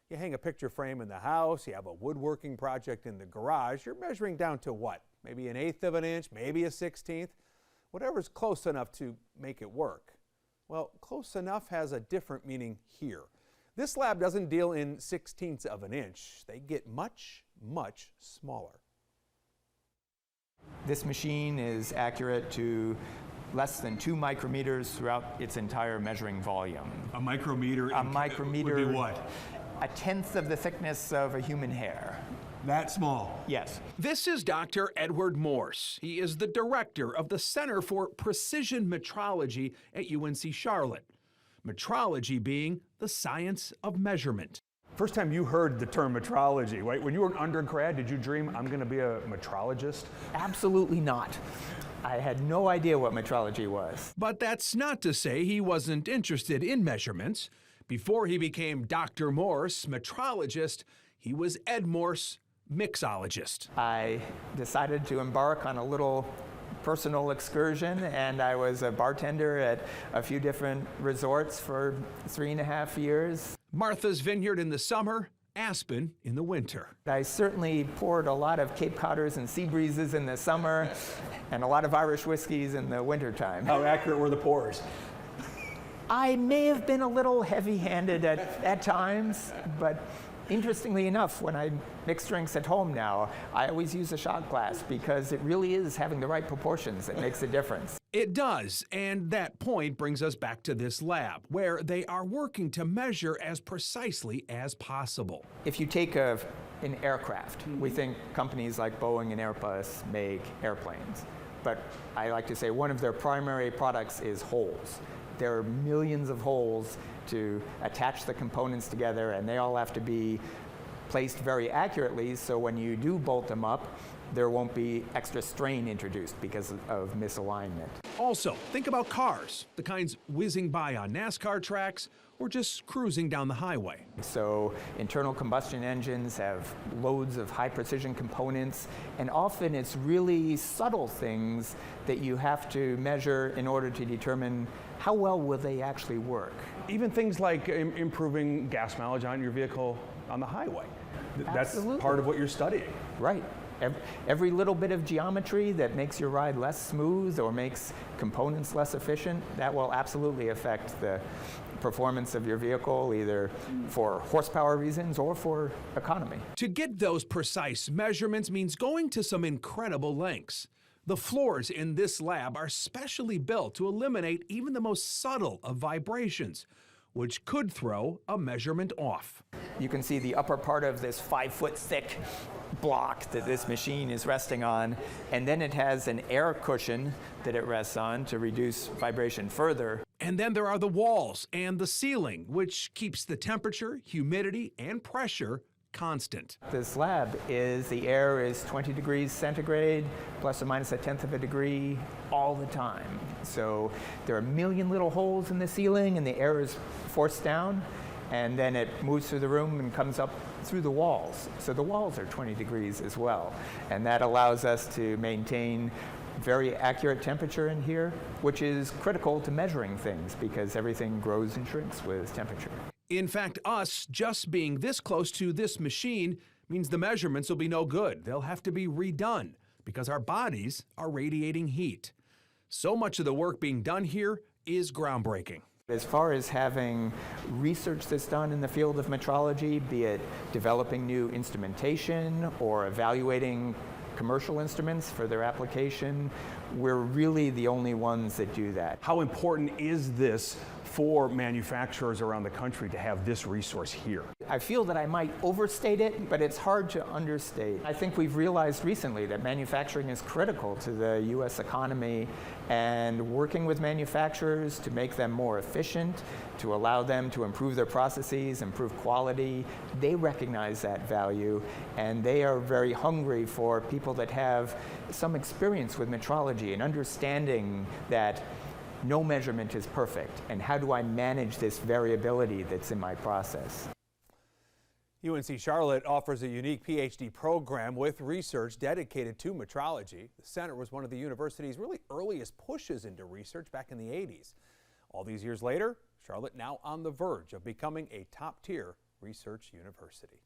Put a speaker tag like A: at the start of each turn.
A: You hang a picture frame in the house, you have a woodworking project in the garage, you're measuring down to what? Maybe 1/8 of an inch, maybe a 1/16, whatever's close enough to make it work. Well, close enough has a different meaning here. This lab doesn't deal in 1/16 of an inch. They get much, much smaller.
B: This machine is accurate to less than 2 micrometers throughout its entire measuring volume.
C: A micrometer?
B: A micrometer
C: would be what?
B: 1/10 of the thickness of a human hair.
C: That small?
B: Yes.
D: This is Dr. Edward Morse. He is the director of the Center for Precision Metrology at UNC Charlotte. Metrology being the science of measurement.
C: First time you heard the term metrology, right? When you were an undergrad, did you dream, I'm going to be a metrologist?
B: Absolutely not. I had no idea what metrology was.
D: But that's not to say he wasn't interested in measurements. Before he became Dr. Morse, metrologist, he was Ed Morse, mixologist.
B: I decided to embark on a little personal excursion, and I was a bartender at a few different resorts for 3.5 years.
D: Martha's Vineyard in the summer, Aspen in the winter.
B: I certainly poured a lot of Cape Codders and Sea Breezes in the summer and a lot of Irish whiskeys in the wintertime.
C: How accurate were the pours?
B: I may have been a little heavy-handed at times, but interestingly enough, when I mix drinks at home now, I always use a shot glass because it really is having the right proportions that makes a difference.
D: It does, and that point brings us back to this lab, where they are working to measure as precisely as possible.
B: If you take an aircraft, we think companies like Boeing and Airbus make airplanes, but I like to say one of their primary products is holes. There are millions of holes to attach the components together, and they all have to be placed very accurately, so when you do bolt them up, there won't be extra strain introduced because of misalignment.
D: Also, think about cars, the kinds whizzing by on NASCAR tracks or just cruising down the highway.
B: So internal combustion engines have loads of high precision components, and often it's really subtle things that you have to measure in order to determine how well will they actually work.
C: Even things like improving gas mileage on your vehicle on the highway. That's
B: Absolutely.
C: part of what you're studying.
B: Right. Every little bit of geometry that makes your ride less smooth or makes components less efficient, that will absolutely affect the performance of your vehicle, either for horsepower reasons or for economy.
D: To get those precise measurements means going to some incredible lengths. The floors in this lab are specially built to eliminate even the most subtle of vibrations, which could throw a measurement off.
B: You can see the upper part of this 5-foot thick block that this machine is resting on, and then it has an air cushion that it rests on to reduce vibration further.
D: And then there are the walls and the ceiling, which keeps the temperature, humidity, and pressure constant.
B: This lab the air is 20 degrees centigrade, plus or minus 1/10 of a degree all the time. So there are a million little holes in the ceiling, and the air is forced down, and then it moves through the room and comes up through the walls. So the walls are 20 degrees as well. And that allows us to maintain very accurate temperature in here, which is critical to measuring things because everything grows and shrinks with temperature.
D: In fact, us just being this close to this machine means the measurements will be no good. They'll have to be redone because our bodies are radiating heat. So much of the work being done here is groundbreaking.
B: As far as having research that's done in the field of metrology, be it developing new instrumentation or evaluating commercial instruments for their application, we're really the only ones that do that.
C: How important is this for manufacturers around the country to have this resource here?
B: I feel that I might overstate it, but it's hard to understate. I think we've realized recently that manufacturing is critical to the U.S. economy, and working with manufacturers to make them more efficient, to allow them to improve their processes, improve quality, they recognize that value, and they are very hungry for people that have some experience with metrology and understanding that no measurement is perfect, and how do I manage this variability that's in my process?
A: UNC Charlotte offers a unique PhD program with research dedicated to metrology. The center was one of the university's really earliest pushes into research back in the 80s. All these years later, Charlotte now on the verge of becoming a top-tier Research University.